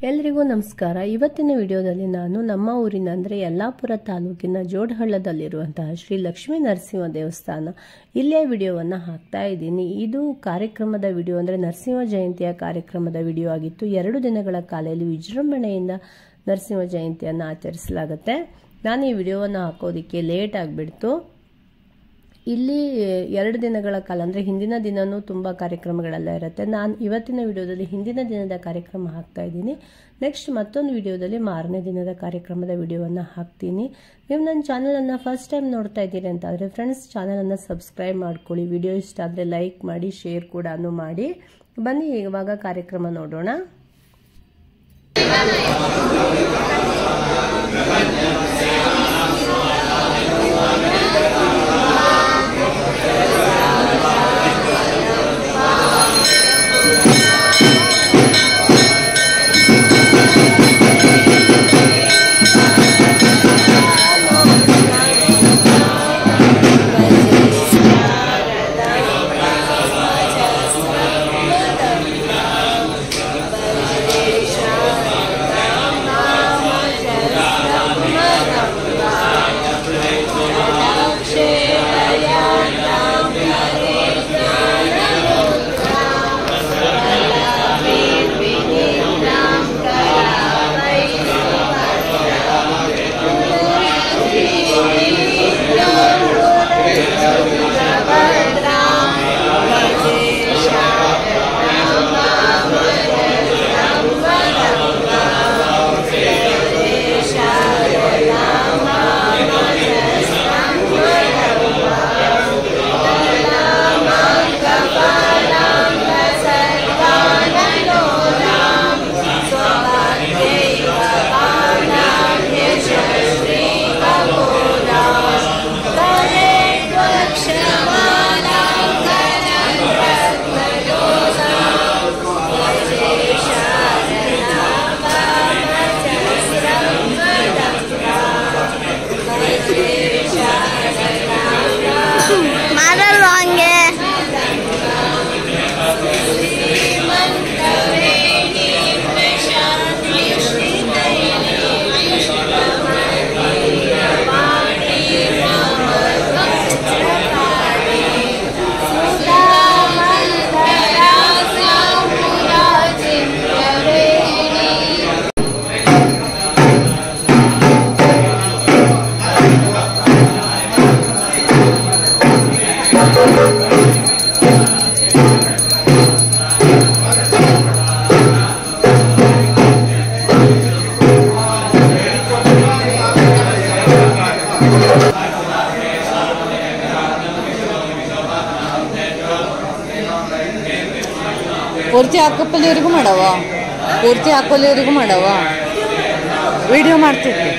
ಎಲ್ರಿಗೂ ನಮಸ್ಕಾರ। ಇವತ್ತಿನ ವಿಡಿಯೋದಲ್ಲಿ ನಾನು ನಮ್ಮ ಊರಿನ ಅಂದರೆ ಯಲ್ಲಾಪುರ ತಾಲೂಕಿನ ಜೋಡಹಳ್ಳದಲ್ಲಿರುವಂತಹ ಶ್ರೀ ಲಕ್ಷ್ಮೀ ನರಸಿಂಹ ದೇವಸ್ಥಾನ ಇಲ್ಲೇ ವಿಡಿಯೋವನ್ನು ಹಾಕ್ತಾ ಇದ್ದೀನಿ। ಇದು ಕಾರ್ಯಕ್ರಮದ ವಿಡಿಯೋ ಅಂದರೆ ನರಸಿಂಹ ಜಯಂತಿಯ ಕಾರ್ಯಕ್ರಮದ ವಿಡಿಯೋ ಆಗಿತ್ತು। 2 ದಿನಗಳ ಕಾಲ ಇಲ್ಲಿ ವಿಜೃಂಭಣೆಯಿಂದ ನರಸಿಂಹ ಜಯಂತಿಯನ್ನು ಆಚರಿಸಲಾಗುತ್ತೆ। ನಾನು ಈ ವಿಡಿಯೋವನ್ನು ಹಾಕೋದಕ್ಕೆ ಲೇಟ್ ಆಗಿಬಿಡ್ತು। ಇಲ್ಲಿ 2 ದಿನಗಳ ಕಾಲ ಅಂದರೆ ಹಿಂದಿನ ದಿನನೂ ತುಂಬ ಕಾರ್ಯಕ್ರಮಗಳೆಲ್ಲ ಇರುತ್ತೆ। ನಾನು ಇವತ್ತಿನ ವಿಡಿಯೋದಲ್ಲಿ ಹಿಂದಿನ ದಿನದ ಕಾರ್ಯಕ್ರಮ ಹಾಕ್ತಾ ಇದ್ದೀನಿ। ನೆಕ್ಸ್ಟ್ ಮತ್ತೊಂದು ವಿಡಿಯೋದಲ್ಲಿ ಮಾರನೇ ದಿನದ ಕಾರ್ಯಕ್ರಮದ ವಿಡಿಯೋವನ್ನು ಹಾಕ್ತೀನಿ। ನೀವು ನನ್ನ ಚಾನಲನ್ನು ಫಸ್ಟ್ ಟೈಮ್ ನೋಡ್ತಾ ಇದ್ದೀರಿ ಅಂತಾದರೆ ಫ್ರೆಂಡ್ಸ್ ಚಾನಲನ್ನು ಸಬ್ಸ್ಕ್ರೈಬ್ ಮಾಡ್ಕೊಳ್ಳಿ। ವಿಡಿಯೋ ಇಷ್ಟ ಆದರೆ ಲೈಕ್ ಮಾಡಿ, ಶೇರ್ ಕೂಡ ಮಾಡಿ। ಬನ್ನಿ ಇವಾಗ ಕಾರ್ಯಕ್ರಮ ನೋಡೋಣ। ಪೂರ್ತಿ ಹಾಕೋಪಲ್ಲಿವರೆಗೂ ಮಾಡವ, ಪೂರ್ತಿ ಹಾಕೋಲ್ಲಿವರೆಗೂ ಮಾಡವ, ವಿಡಿಯೋ ಮಾಡ್ತಿದ್ವಿ।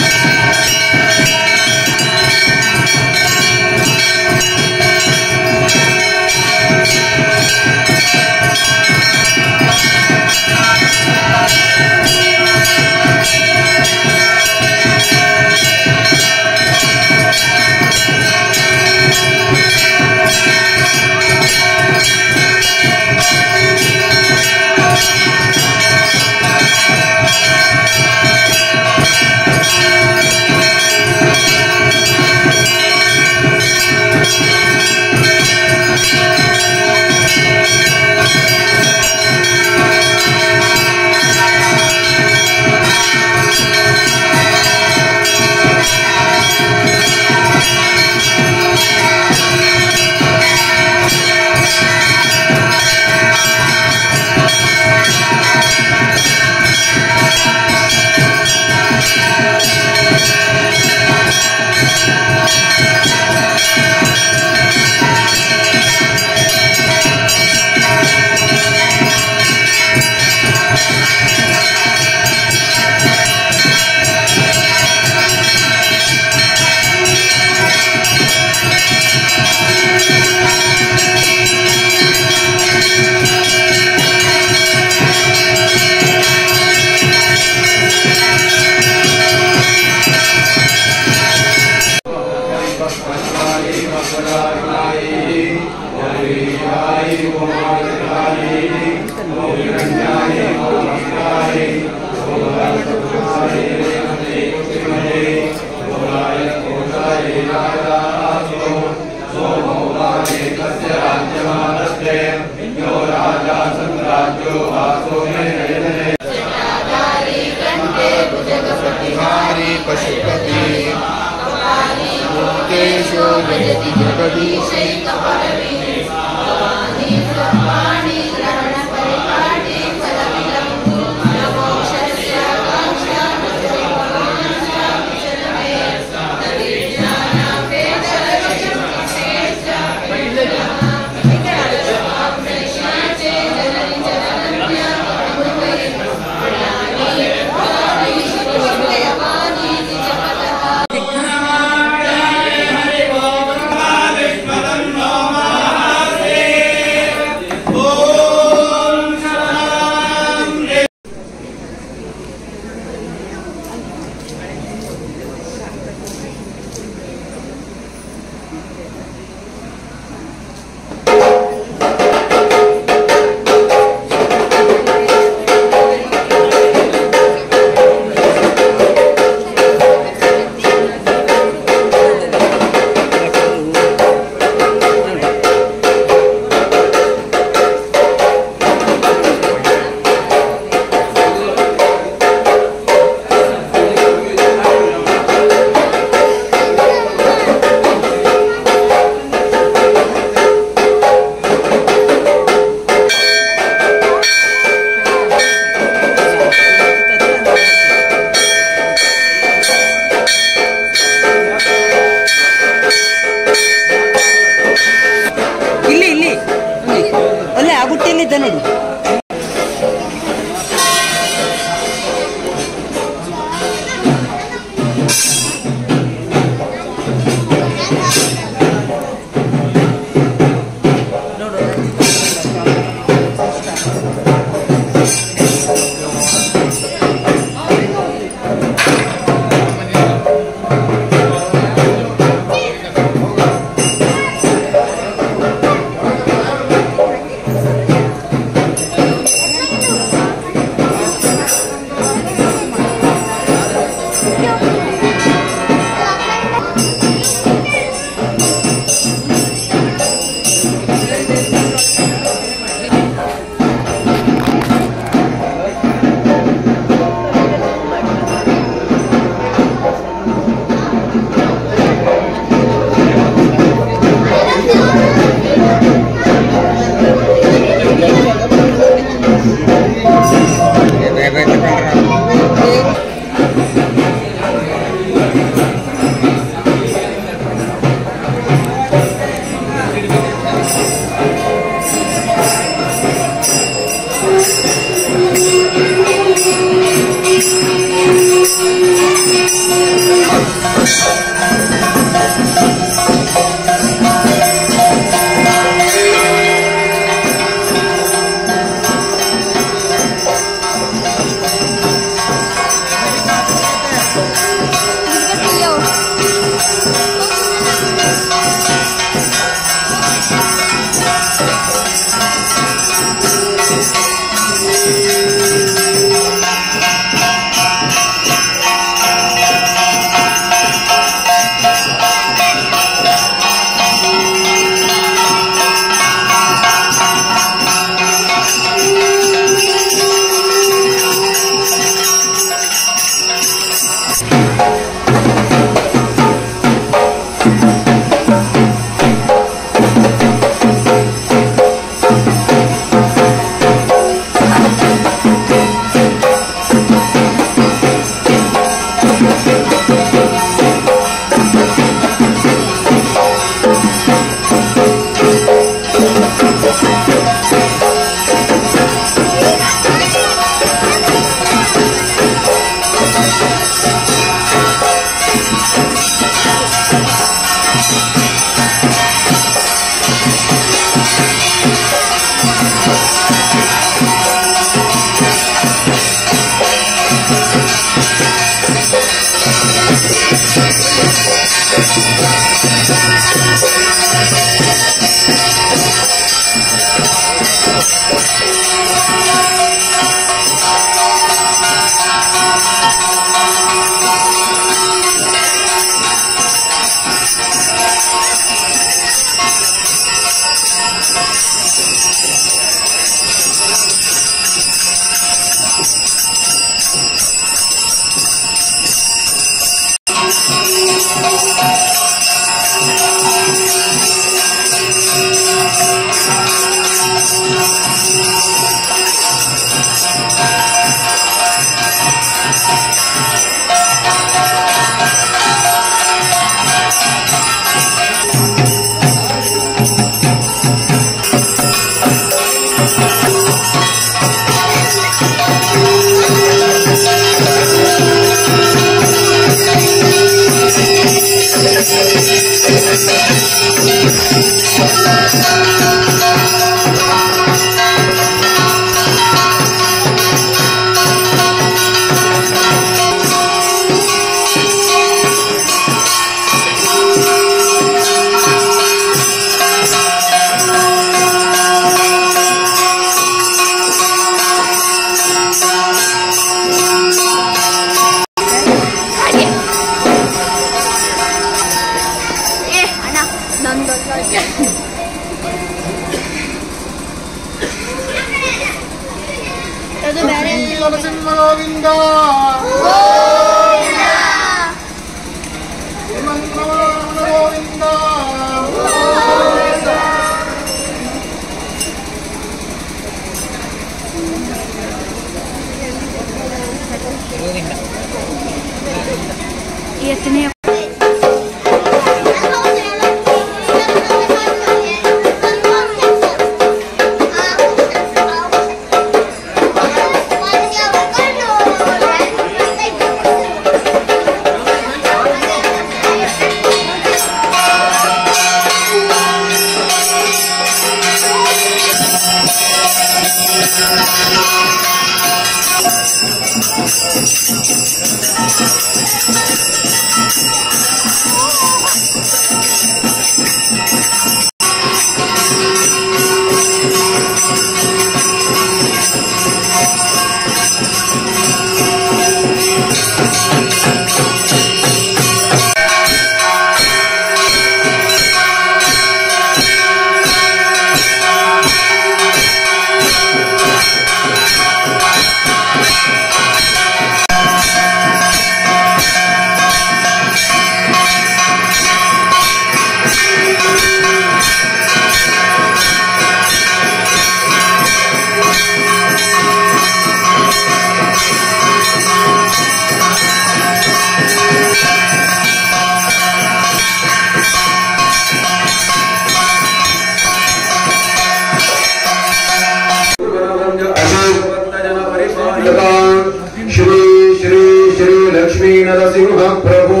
श्री श्री श्री लक्ष्मी नरसिंह प्रभु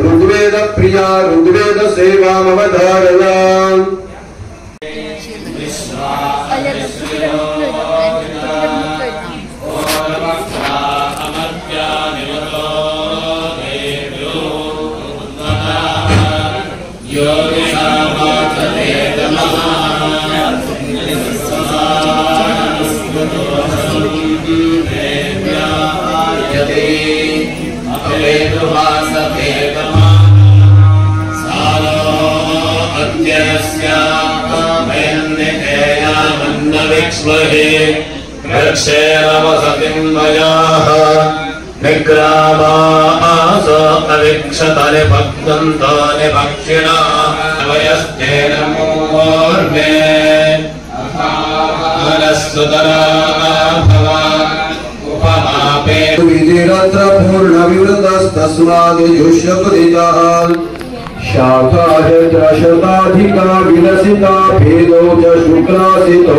ऋग्वेद प्रिया ऋग्वेद सेवामवधारया प्रक्षेरवसतिन्मयाः निग्रामास अवीक्षतनि भक्तन्तानि भक्षिणा वयस्तेन मूर्मे मनस्सुतरा भवा उपमापे विधिरत्र पूर्णविवृतस्तस्माद्युष्यपदितः शाखाशताधिका विलसिता भेदो च शुक्लासितो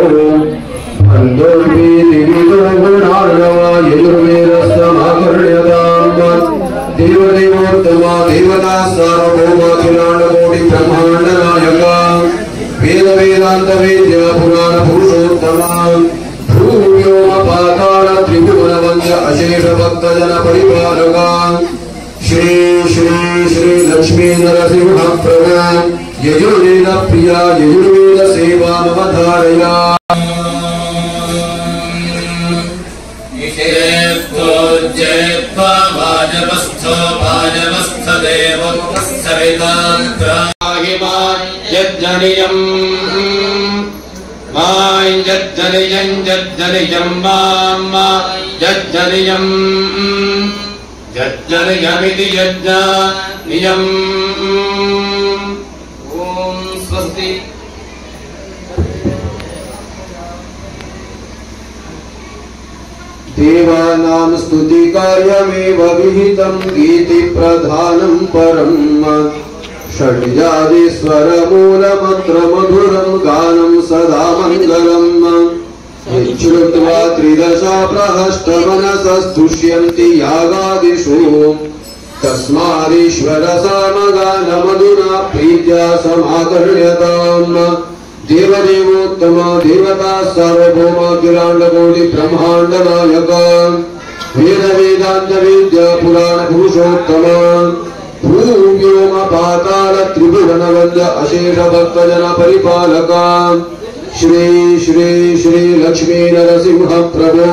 अन्धोर्विदिविदो गुणार्णवा यजुर्वेदस्समाकर्ण्यताम् देवदेवोत्तमा देवता सार्वभौमाखिलाण्डकोटि ब्रह्माण्डनायका वेद वेदान्त वेद्य पुराण पुरुषोत्तमा भूव्योम पाताल त्रिभुवनवन्द्य अशेष भक्तजन परिपालका श्री श्री श्री लक्ष्मी नरसिंह प्रभु यजुर्वेद प्रिया यजुर्वेद सेवामवधारया जज्जनियमिति यज्ञनियम् ॐ स्वस्ति देवानां स्तुतिकार्यमेव विहितं गीति प्रधानं परम् षड्जादिस्वरमूलमन्त्रमधुरं गानं सदा मङ्गलम् यच्छ्रुत्वा त्रिदशा प्रहष्टमनसस्तुष्यन्ति यागादिषु तस्मादीश्वर सामगानमधुना प्रीत्या समाकर्ण्यताम् देवदेवोत्तम देवता सार्वभौम अखिलाण्डकोटि ब्रह्माण्ड नायक वेद वेदान्त वेद्य पुराण पुरुषोत्तम भूव्योम पाताल त्रिभुवन वन्द्य अशेष भक्तजन परिपालक श्री श्री श्री लक्ष्मी नरसिंह प्रभु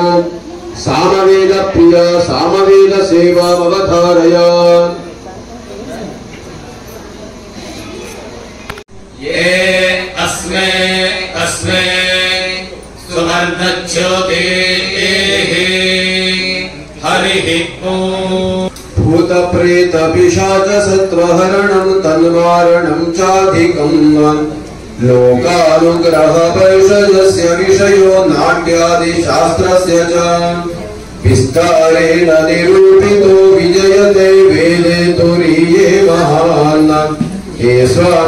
सामवेद प्रिय सामवेद सेवामवधारया ये अस्मे अस्मे सुवर्णज्योतिः हरिः भूत प्रेत पिशाच सत्त्वहरणं तन्वारणं चाधिकम् लोकानुग्रह परिषदस्य विषयो नाट्यादि शास्त्रस्य च विस्तारेण निरूपितो विजयते वेदे तो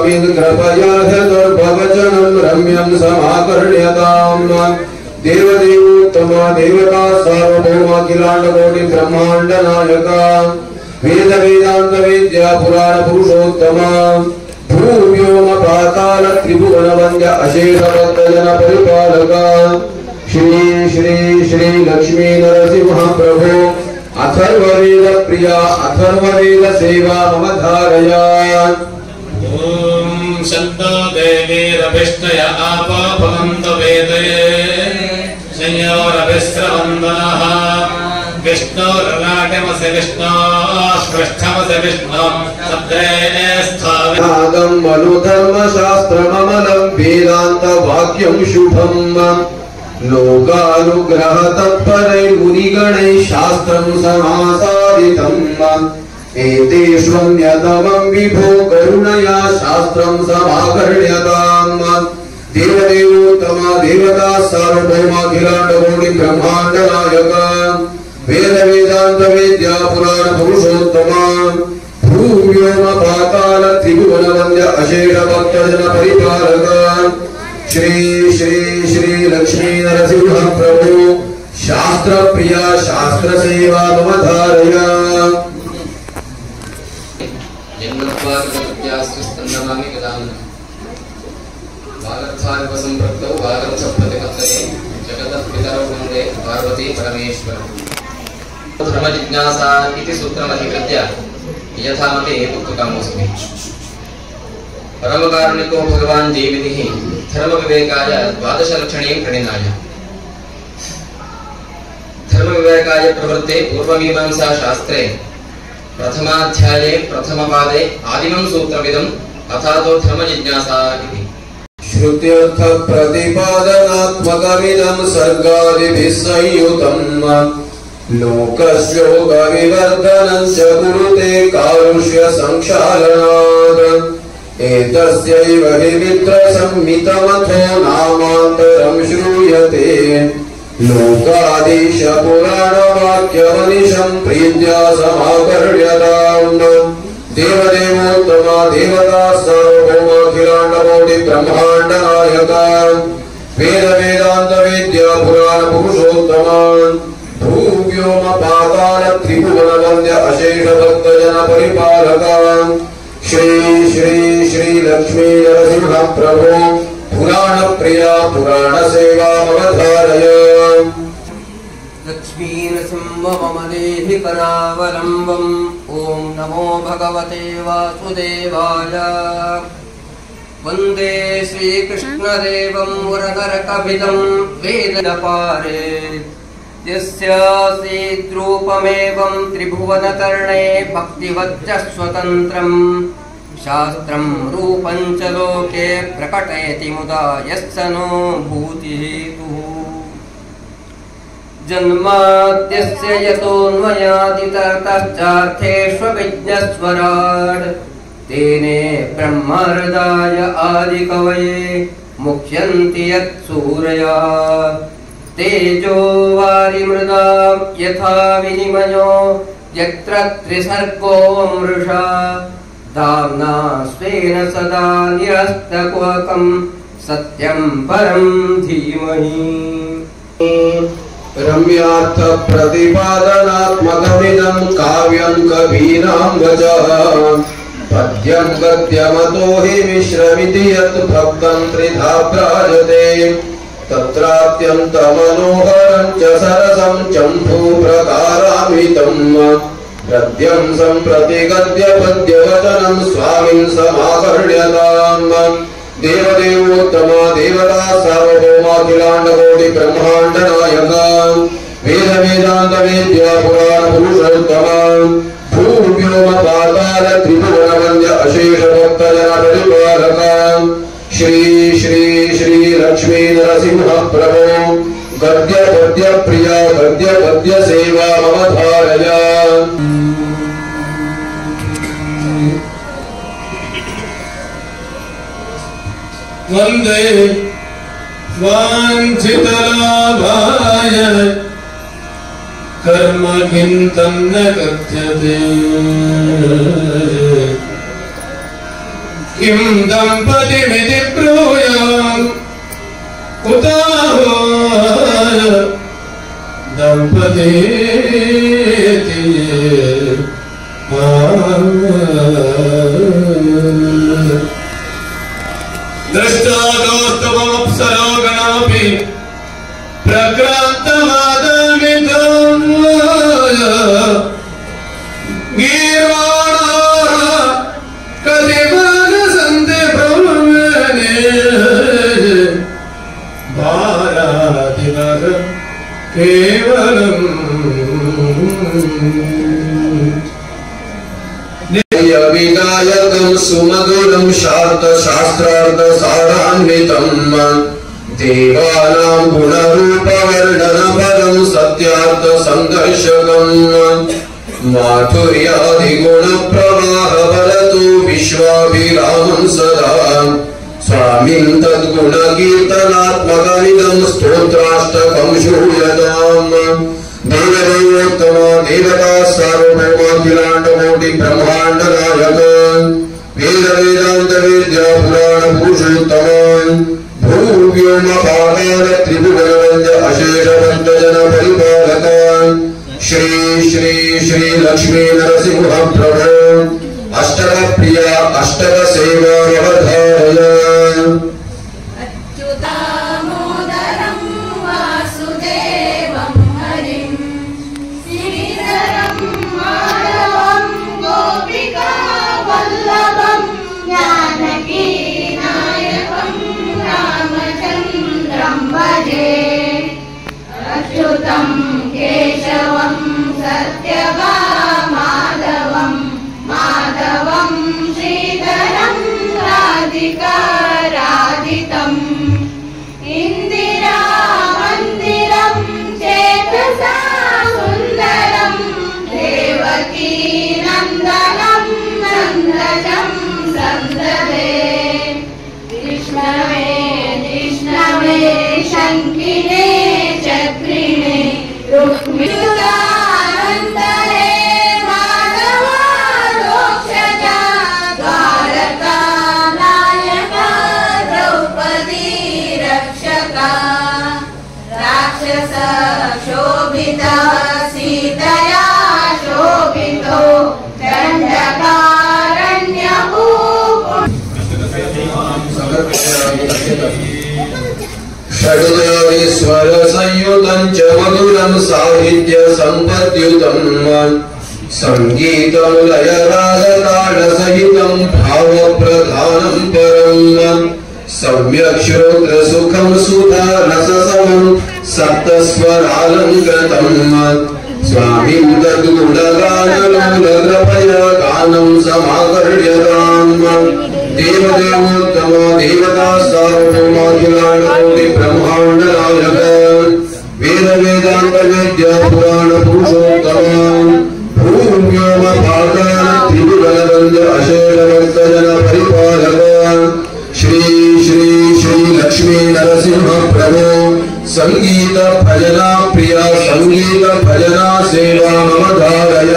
स्वामिन् कृपया ह्यदुर्भवचनं रम्यं समाकर्ण्यताम् देवदेवोत्तम देवता सार्वभौम अखिलाण्डकोटि ब्रह्माण्ड नायक वेद वेदान्त वेद्या पुराण पुरुषोत्तम भूव्योम पाताल त्रिभुवन वन्द्य अशेष भक्तजन परिपालक श्री श्री श्री लक्ष्मी नरसिंह प्रभु अथर्ववेद प्रिया अथर्ववेद सेवा मम धारया ओम शब्दो देवीरभिष्टय आपापवन्त वेदये संयोरभिस्रवन्दनः विष्णोर्नाट्यमसि विष्णोस्पृष्ठमसि विष्णो शब्दे स्थावे नादं मनुधर्मशास्त्रममलं वेदान्त वाक्यं शुभम् लोकानुग्रह तत्परैर्मुनिगणैः शास्त्रं समासादितम् एतेष्वन्यतमं विभो करुणया शास्त्रं समाकर्ण्यताम् देवदेवोत्तम देवता सार्वभौमाखिलाण्डकोटि ब्रह्माण्ड नायक वेद वेदान्त वेद्या पुराण पुरुषोत्तम भूव्योम पाताल त्रिभुवन वन्द्य अशेष भक्तजन परिपालक श्री श्री श्री लक्ष्मी नरसिंह प्रभु शास्त्र प्रिया शास्त्र सेवा मम धारया जन्मत्वादिकप्रत्यास्स्तन्नमामि गदाम् वागर्थादिपसम्पृक्तौ वागर्थप्रतिपत्तये जगतः वन्दे पार्वती परमेश्वरम् धर्मजिज्ञासा इति सूत्रमधिकृत्य यथामति पुस्तकमोऽस्मि परमकारुणिको भगवान् देविनिः धर्मविवेकाय द्वादशलक्षणे प्रणिनाय धर्मविवेकाय प्रवृत्ते पूर्वमीमांसा शास्त्रे प्रथमाध्याये प्रथमपादे आदिमं सूत्रमिदम् अथातो धर्मजिज्ञासा इति श्रुत्यर्थ प्रतिपादनात्मकमिदं सर्गादिभिः संयुतम् लोकस्योगविवर्धनं च कुरुते कारुष्य संक्षालनात् एतस्यैव हि मित्रसंहितमथो नामान्तरं श्रूयते लोकाधीश पुराणवाक्यमनिशं प्रीत्या समाकर्ण्यताम् देवदेवोत्तम देवता सार्वभौमाखिलाण्डकोटि ब्रह्माण्ड नायक वेद वेदान्त वेद्या पुराण पुरुषोत्तम भूव्योम पाताल त्रिभुवन वन्द्य अशेष भक्तजन परिपालक श्री श्री श्री लक्ष्मी नरसिंह प्रभु पुराण प्रिया पुराण सेवा मम धारया लक्ष्मी नृसिंह देहि करावलम्बम् ॐ नमो भगवते वासुदेवाय वन्दे श्रीकृष्णदेवं मुरहरकविदं वेदपारे यस्यासीद्रूपमेवं त्रिभुवनकर्णे भक्तिवच्च स्वतन्त्रम् शास्त्रं रूपं च लोके प्रकटयति मुदा यस्य नो भूतिहेतुः जन्माद्यस्य यतोऽन्वयादितरतश्चार्थेष्वभिज्ञस्वराट् तेने ब्रह्महृदाय आदिकवये मुह्यन्ति यत्सूरया तेजो वारिमृदां यथा विनिमयो यत्र त्रिसर्गो मृषा दाम्ना स्वेन सदा निरस्तकुहकं सत्यं परं धीमहि रम्यार्थ प्रतिपादनात्मकमिदं काव्यं कवीनां वचः पद्यं गद्यमतो हि मिश्रमिति यत् भक्तं त्रिधा भ्राजते तत्रात्यन्तमनोहरं च सरसं चम्भूप्रकारान्वितं गद्यं सम्प्रति गद्यपद्यवचनं स्वामिन् समाकर्ण्यताम् देवदेवोत्तम देवता सार्वभौमाखिलाण्डकोटि ब्रह्माण्ड नायक वेद वेदान्त वेद्या पुराण पुरुषोत्तम भूव्योम पाताल त्रिभुवन वन्द्य अशेष भक्तजन परिपालक श्री श्री श्री लक्ष्मी नरसिंह प्रभु गद्य पद्य प्रिया गद्य पद्य सेवा मम धारया वन्दे वाञ्छितलाभाय कर्म किं तन्न कथ्यते किं दम्पतिमिति ब्रूयाम् उताहो दम्पतीति दृष्टा दोस्तमप्सरो गणोऽपि प्रक्रान्तमादमितं गीर्वाणाः कतिपन सन्ति ब्रह्मणे भारादिवर केवलम् विनायकं सुमधुरं शास्त्रार्थसारान्वितं देवानां गुणरूपवर्णनपरं सत्यार्थसङ्घर्षकं माधुर्यादिगुणप्रवाहवरतु विश्वाभिरामं सदा स्वामिं तद्गुणकीर्तनात्मकमिदं स्तोत्राष्टकं श्रूयताम् देवदेवोत्तम देवता सार्वभौमाखिलाण्डकोटि ब्रह्माण्ड नायक वेद वेदान्त विद्या पुराण पुरुषोत्तम भूव्योम पाताल त्रिभुवनवन्द्य अशेष भक्तजन परिपालक श्री श्री श्री लक्ष्मी नरसिंह प्रभो अष्टक प्रिया अष्टक सेवा अवधारय अच्युतं केशवं सत्यभामाधवं माधवं श्रीधरं राधिकाराधितम् इन्दिरामन्दिरं चेतसा सुन्दरं देवकी नन्दनं नन्दजं सन्ददे विष्णवे विष्णवे शङ्किने चक्रिणे रुक्मिणुदानन्दरे माधवादोक्षजा द्वारका नायका द्रौपदी रक्षका राक्षस शोभिता सीतया शोभितो दण्डकारण्यभू षड्देवीश्वर संयुतं च मधुरं साहित्य सम्पद्युतं संगीतं लय राग ताल सहितं भावप्रधानं परं सम्यक् श्रोत्र सुखं सुधा रससमं सप्तस्वरालङ्कृतं स्वामिं तद्गुणगानलोलकृपया गानं समाकर्ण्यताम् देवदेवोत्तम देवता सार्वभौमाखिलाण्डकोटि ब्रह्माण्ड नायक वेद वेदान्त विद्या पुराण पुरुषोत्तम भूव्योम पाताल त्रिभुवनवन्द्य अशेष भक्तजन परिपालक श्री श्री श्री लक्ष्मी नरसिंह प्रभो संगीत भजना प्रिया संगीत भजना सेवा मम धारय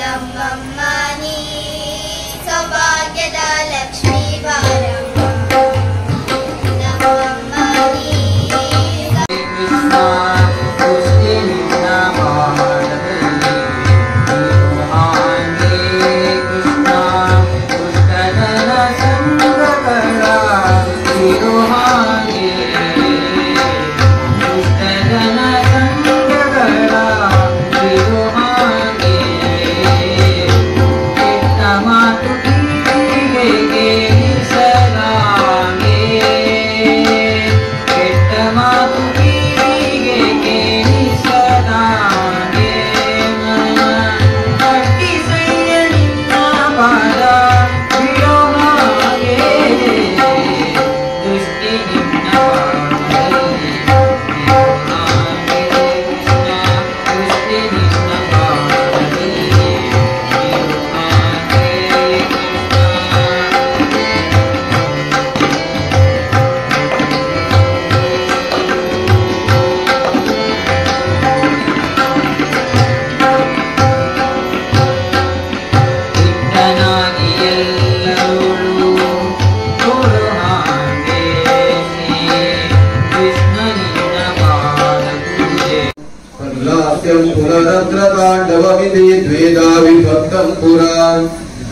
ನಮ್ಮಮ್ಮನಿ ಸೌಭಾಗ್ಯದ ಲಕ್ಷ್ಮೀ ಬಾರಮ್ಮ ನಮ್ಮಮ್ಮನಿ पुनरत्रताण्डवमिति द्वेधा विभक्तं पुरान्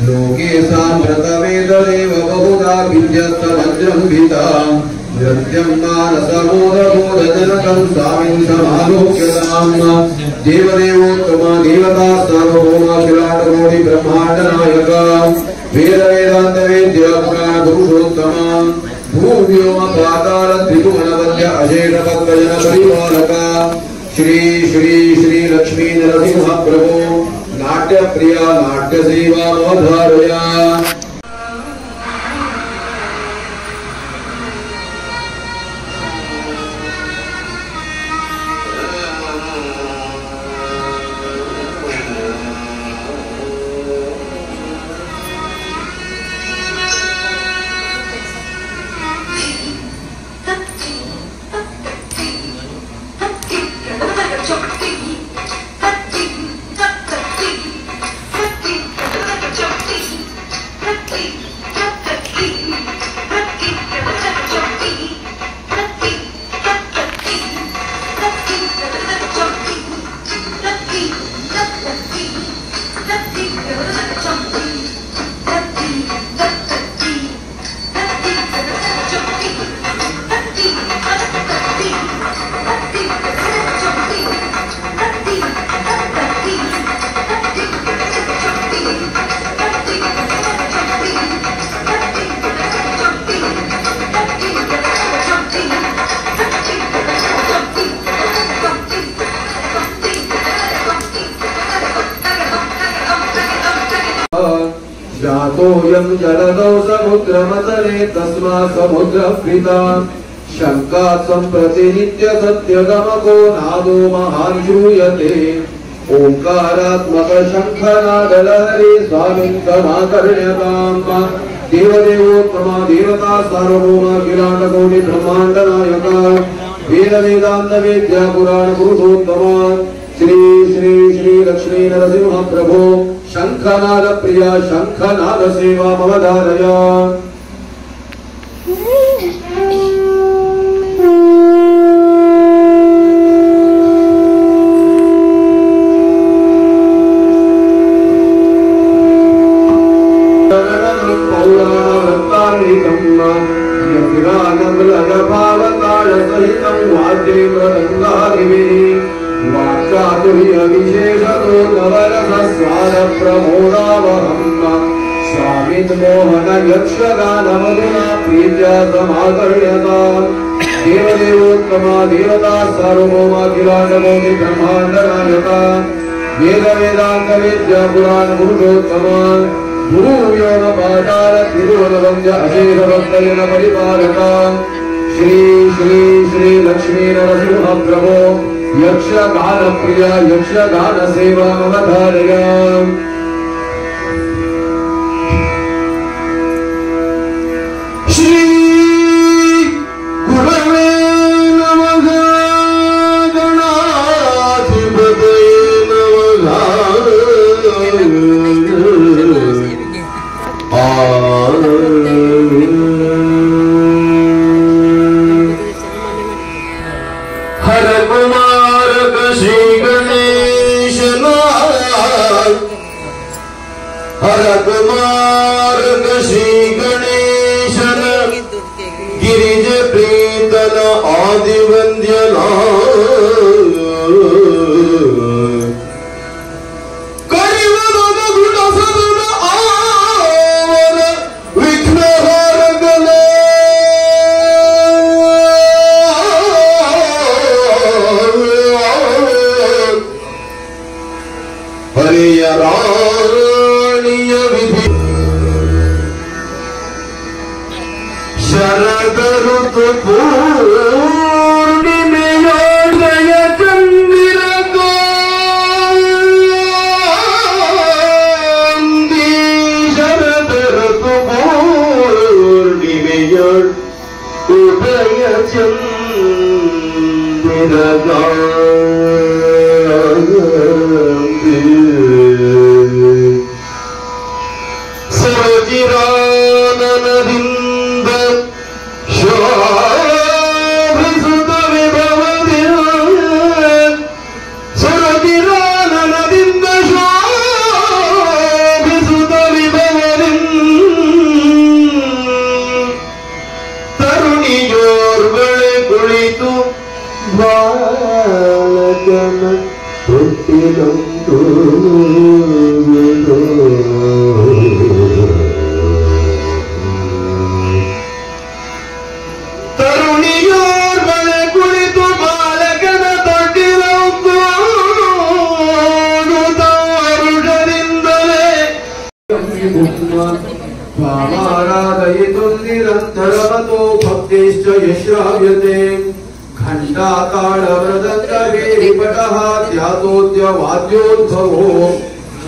लोके साम्प्रतवेददेव बहुधा विद्यस्तवज्रम्भिताम् नृत्यं मानसमोदबोधजनकं स्वामिं समालोक्यताम् देवदेवोत्तमा देवता सार्वभौमाखिलाण्डकोटि ब्रह्माण्डनायक वेदवेदान्तवेद्य पुराणपुरुषोत्तमा भूव्योम पाताल त्रिभुवनवद्य अशेषभक्तजन परिपालक श्री श्री श्री लक्ष्मी नरसिंह प्रभु नाट्य प्रिया नाट्य सेवा अवधारया जातोऽयं जलदौ समुद्रमतले तस्मात् समुद्रप्रीता शङ्कात् सम्प्रति नित्यसत्यगमको नादो महान् श्रूयते ओङ्कारात्मक शङ्खनादलहरी स्वामिं समाकर्ण्यताम् देवदेवोत्तमा देवता सार्वभौमाखिलाण्डकोटि ब्रह्माण्डनायक वेदवेदान्तवेद्य पुराणपुरुषोत्तमा श्री श्री श्री लक्ष्मी नरसिंह प्रभो शंखनाद प्रिया शंखनाद सेवा अवधारया विशेषतो नवरसस्वाद प्रमोदावहम् स्वामिन् मोहन यक्षगानमधुना प्रीत्या समाकर्ण्यताम् देवदेवोत्तमा देवता सार्वभौमाखिलाण्डकोटि ब्रह्माण्डनायक वेदवेदान्तवेद्य पुराणपुरुषोत्तमा भूव्योम पाताल त्रिभुवनवन्द्य अशेषभक्तजन परिपालक श्री श्री श्री लक्ष्मी नरसिंह प्रभो यक्षगान प्रिया यक्षगान सेवा अवधारया श्री गुरवे नमः गणाधिपतये नमः ಹರಕುಮಾರ ಶ್ರೀ ಗಣೇಶನ ಗಿರಿಜ ಪ್ರೀತನ ಆದಿವಂದ್ಯನ ಕರಿವದನ ಗುಣಸದನ ಆವರ ವಿಘ್ನಹಾರಗನ ಹರಿಯ ರಾಣಿಯ ವಿಧಿ ಶರದ ಋತು ಪೂರ್ಣಿಮೆಯೋದಯ ಚಂದಿರ ಗಾಂಧಿ ಶರದ ಋತು ಪೂರ್ಣಿಮೆಯೋಳ ಉದಯ ಚಂದಿರ ಸರಜಿರಾನನದಿಂದ ಶೋಭಿಸುತ್ತ ವಿಭವದಿ ಸರಜಿರಾನನದಿಂದ ಶೋಭಿಸುತ್ತ ವಿಭವದಿ ತರುಣಿಯೋರ್ವಳೆ ಕುಳಿತು ಬಾಲಕನ ಹುಟ್ಟಿಲುಂಟು ತರುಣಿಯೋರ್ವಳೆ ಕುಳಿತು ಬಾಲಕನ ತೊಟ್ಟಿಲುಂಟು ವರುಷದಿಂದಲೇ ಭಾವಾರಾಧಯಿತು ನಿರಂತರವತೋ ಭಕ್ತಿಶ್ಚ ಯಶ್ರಾವ್ಯತೆ घण्टाताळवृदङ्गवेरिपटः ध्यातोद्य वाद्योद्भवो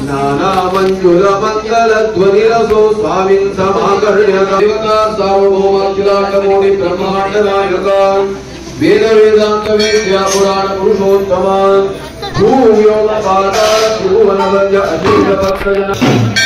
नानामञ्जुलमङ्गलध्वनिरसो स्वामिन् समाकर्ण्य देवता सार्वभौमाखिलाण्डकोटि ब्रह्माण्डनायका वेदवेदान्तवेद्या पुराणपुरुषोत्तमा भूयोगपाताल भुवनवन्द्य अखिलभक्तजन